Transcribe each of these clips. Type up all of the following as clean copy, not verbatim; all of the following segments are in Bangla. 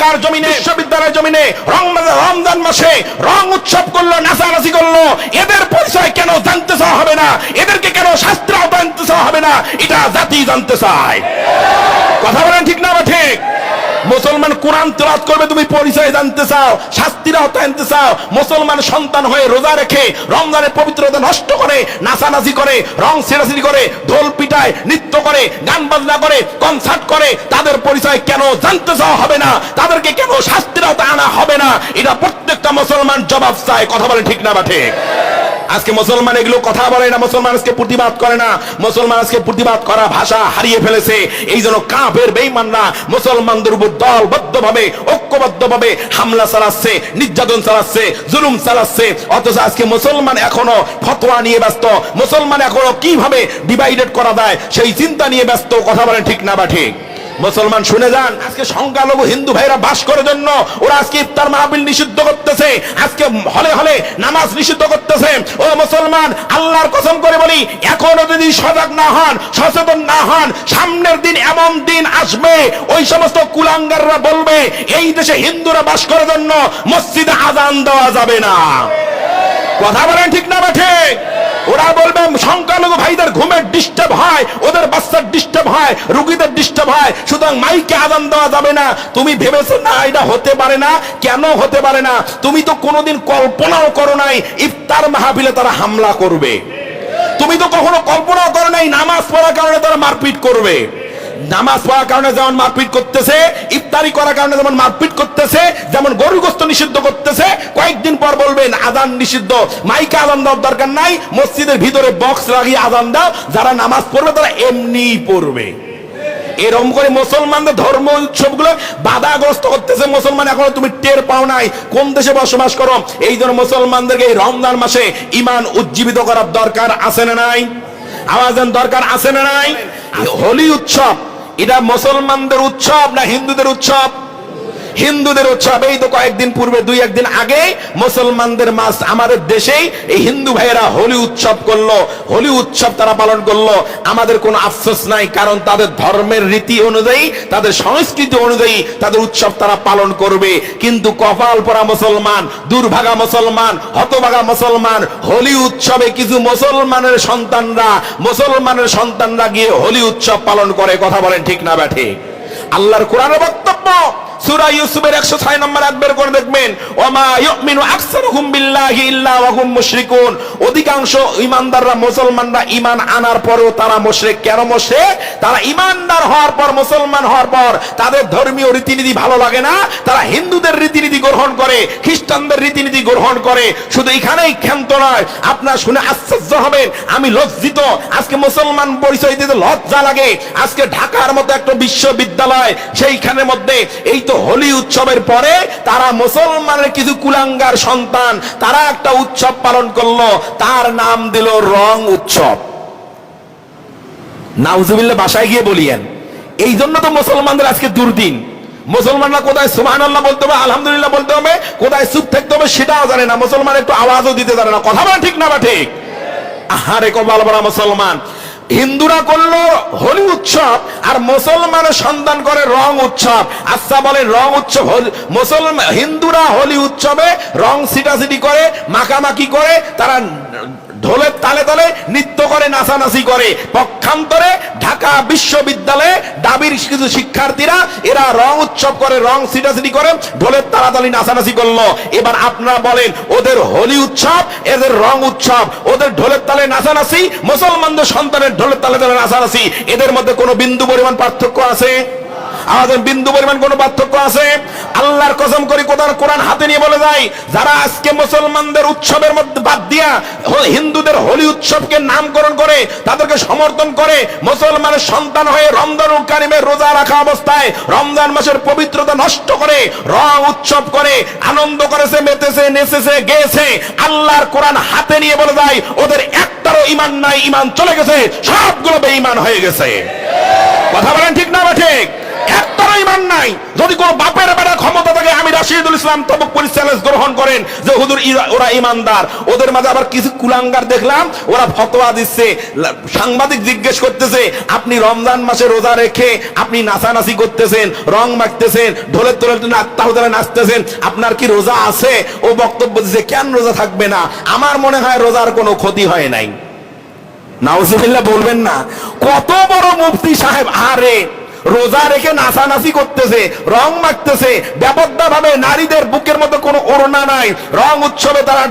ঢাকার জমিনে, বিশ্ববিদ্যালয়ের জমিনে রমজান মাসে রং উৎসব করলো, নাচানাচি করলো, এদের পরিচয় কেন জানতে চাওয়া হবে না? এদেরকে কেন শাস্ত্র জানতে চাওয়া হবে না? এটা জাতি জানতে চায়। কথা বলেন ঠিক না বা ঠিক? মুসলমান কোরআন তেলাওয়াত করবে, তুমি পরিচয় জানতে চাও, শাস্তিরাও জানতে চাও। মুসলমান সন্তান হয়ে রোজা রেখে রমজানের পবিত্রতা নষ্ট করে, নাচানাচি করে, রং ছেড়াছিড়ি করে, ঢোল পিটায়, নৃত্য করে, গান বাজনা করে, কনসার্ট করে, তাদের পরিচয় কেন জানতে চাওয়া হবে না? তাদেরকে কেন শাস্তিরাও আনা হবে না? এটা প্রত্যেকটা মুসলমান জবাব চায়। কথা বলে ঠিক না বা ঠিক? আজকে মুসলমান এগুলো কথা বলে না, মুসলমান আজকে প্রতিবাদ করে না, মুসলমান আজকে প্রতিবাদ করা ভাষা হারিয়ে ফেলেছে। এই জন্য কাফের বেঈমানরা মুসলমানদের উপর দলবদ্ধভাবে, ঐক্যবদ্ধভাবে হামলা চালাচ্ছে, নির্যাতন চালাচ্ছে, জুলুম চালাচ্ছে। অথচ আজকে মুসলমান এখনো ফতোয়া নিয়ে ব্যস্ত, মুসলমান এখনো কিভাবে ডিভাইডেড করা যায় সেই চিন্তা নিয়ে ব্যস্ত। কথা বলেন ঠিক না বা ঠিক? মুসলমান শুনে যান, আজকে সংখ্যালঘু হিন্দু ভাইরা বাস করার জন্য ওরা আজকে ইফতার মাহফিল নিষিদ্ধ করতেছে, আজকে হলে হলে নামাজ নিষিদ্ধ করতেছে। ও মুসলমান, আল্লাহর কসম করে বলি, এখনো যদি সজাগ না হন, সচেতন না হন, সামনের দিন এমন দিন আসবে ওই সমস্ত কুলাঙ্গাররা বলবে এই দেশে হিন্দুরা বাস করার জন্য মসজিদে আযান দেওয়া যাবে না। কথা বলেন ঠিক না বা ঠিক? ওরা বলবে সংখ্যালঘু ভাইদের ঘুমের ডিস্টার্ব হয়, ওদের বাচ্চার ডিস্টার্ব হয়, রোগীদের ডিস্টার্ব হয়, সুতরাং মাইকে আযান দেওয়া যাবে না। তুমি ভেবেছো না এটা হতে পারে না? কেন হতে পারে না? তুমি তো কোনোদিন কল্পনাও করো নাই ইফতার মাহফিলে তারা হামলা করবে। তুমি তো কখনো কল্পনাও করো নাই নামাজ পড়ার কারণে তারা মারপিট করবে। নামাজ পড়ার কারণে যেমন মারপিট করতেছে, ইফতারি করার কারণে যেমন মারপিট করতেছে, যেমন গরু গোশত নিষিদ্ধ করতেছে, কয়েকদিন পর বলবেন আযান নিষিদ্ধ, মাইকে আযান দেওয়ার দরকার নাই, মসজিদের ভিতরে বক্স লাগিয়ে আযান দাও, যারা নামাজ পড়বে তারা এমনিই পড়বে। এরকম করে মুসলমানদের ধর্ম উৎসবগুলো বাধাগ্রস্ত করতেছে। মুসলমান এখনো তুমি টের পাও নাই কোন দেশে বসবাস করো। এই জন্য মুসলমানদেরকে এই রমজান মাসে ঈমান উজ্জীবিত করার দরকার আছে না নাই? আওয়াজের দরকার আছে না নাই? হোলি উৎসব এটা মুসলমানদের উৎসব না হিন্দুদের উৎসব? হিন্দুদের উৎসব। এই তো কয়েকদিন পূর্বে, দুই একদিন আগে মুসলমানদের মাস আমাদের দেশেই এই হিন্দু ভাইয়েরা হোলি উৎসব করলো, হোলি উৎসব তারা পালন করলো। আমাদের কোনো আফসোস নাই, কারণ তাদের ধর্মের রীতি অনুযায়ী, তাদের সংস্কৃতি অনুযায়ী তাদের উৎসব তারা পালন করবে। কিন্তু কপাল পরা মুসলমান, দুর্ভাগা মুসলমান, হতভাগা মুসলমান, হোলি উৎসবে কিছু মুসলমানের সন্তানরা গিয়ে হোলি উৎসব পালন করে। কথা বলেন ঠিক না বা ঠিক? আল্লাহর কোরআনের বক্তব্য সূরা ইউসুফের 106 নম্বর আয়াত বের করে দেখবেন, ওয়ামা ইউমিনু আকসারুহুম বিল্লাহি ইল্লা ওয়া হুম মুশরিকুন। অধিকাংশ ঈমানদাররা, মুসলমানরা ঈমান আনার পরেও তারা মুশরিক। কেন মুশরিক? তারা ঈমানদার হওয়ার পর, মুসলমান হওয়ার পর তাদের ধর্মীয় রীতিনীতি ভালো লাগে না, তারা হিন্দুদের রীতিনীতি গ্রহণ করে, খ্রিস্টানদের রীতিনীতি গ্রহণ করে। শুধু এখানেই ক্ষান্ত নয়, আপনারা শুনে আশ্চর্য হবেন, আমি লজ্জিত। আজকে মুসলমান পরিচয় দিতে লজ্জা লাগে। আজকে ঢাকার মতো একটা বিশ্ববিদ্যালয়, সেইখানের মধ্যে এই হোলি উৎসবের পরে তারা মুসলমানের কিছু কুলাঙ্গার সন্তান তারা একটা উৎসব পালন করলো, তার নাম দিল রং উৎসব। নাউজুবিল্লাহ, বাসায় গিয়ে বলিয়েন। এই জন্য তো মুসলমানদের আজকে দুর্দিন। মুসলমানরা কোথায় সুবহানাল্লাহ বলতে হবে, আলহামদুলিল্লাহ বলতে হবে, কোথায় চুপ থাকতে হবে সেটাও জানে না। মুসলমান একটু আওয়াজও দিতে জানে না। কথা বলা ঠিক না বা ঠিক? আহারে কপাল বলা মুসলমান। হিন্দুরা করলো হোলি উৎসব আর মুসলমানের সন্তান করে রং উৎসব। আচ্ছা বলেন, রং উৎসব, মুসলমান হিন্দুরা হোলি উৎসবে রং ছিটাছিটি করে, মাখামাখি করে, তারা ঢোলের তালে তালে নৃত্য করে, নাচানাচি করে। পক্ষান্তরে ঢাকা বিশ্ববিদ্যালয়ে দাবির কিছু শিক্ষার্থীরা এরা রং উৎসব করে, রং ছিটাছিটি করে, ঢোলের তালাতালি নাচানাচি করলো। এবার আপনারা বলেন, ওদের হোলি উৎসব, এদের রং উৎসব, ওদের ঢোলের তালে নাচানাচি, মুসলমানদের সন্তানের ঢোলের তালে তালে নাচানাচি, এদের মধ্যে কোনো বিন্দু পরিমাণ পার্থক্য আছে? আমাদের বিন্দু পরিমাণ কোনো পার্থক্য আছে? আল্লাহর কসম করে কোরআন হাতে নিয়ে বলে যায়, যারা আজকে মুসলমানদের উৎসবের মধ্যে বাদ দিয়া হিন্দুদের হোলি উৎসবকে নামকরণ করে, তাদেরকে সমর্থন করে, মুসলমানের সন্তান হয়ে রমজানুল কারিমের রোজা রাখা অবস্থায় রমজান মাসের পবিত্রতা নষ্ট করে রং উৎসব করে আনন্দ করেছে, মেতেছে, নেচেছে, গেয়েছে, আল্লাহর কোরআন হাতে নিয়ে বলে যায় ওদের একটারও ঈমান নাই, ঈমান চলে গেছে, সবগুলো বেঈমান হয়ে গেছে। কথা বলেন ঠিক না বা ঠিক? একটারও ঈমান নাই। যদি কোন বাপের বেটা ক্ষমতা থাকে, আমি রশিদুল ইসলাম তবুকপুরি চ্যালেঞ্জ গ্রহণ করেন যে হুজুর ওরা ইমানদার। ওদের মাঝে আবার কিছু কুলাঙ্গার দেখলাম, ওরা ফতোয়া দিচ্ছে। সাংবাদিক জিজ্ঞেস করতেছে, আপনি রমজান মাসে রোজা রেখে আপনি নাচানাচি করতেছেন, রং মাখতেছেন, ঢোলের তোলে তাহলে নাচতেছেন, আপনার কি রোজা আছে? ও বক্তব্য দিচ্ছে, কেন রোজা থাকবে না? আমার মনে হয় রোজার কোনো ক্ষতি হয় নাই। নাউজুবিল্লাহ বলবেন না? কত বড় মুফতি সাহেব, আরে রোজা রেখে নাচানাচি করতেছে, রং মাখতেছে, ব্যাপকটা ভাবে নারীদের বুকের মতো কোনো ওড়না নাই, রং উৎসবে তারা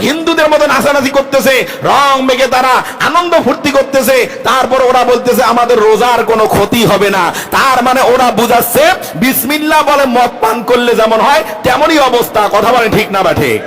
হিন্দুদের মতো নাচানাচি করতেছে, রং মেখে তারা আনন্দ ফুর্তি করতেছে, তারপর ওরা বলতেছে আমাদের রোজার কোনো ক্ষতি হবে না। তার মানে ওরা বুঝাচ্ছে বিসমিল্লাহ বলে মদ পান করলে যেমন হয় তেমনই অবস্থা। কথা বলে ঠিক না বা ঠিক?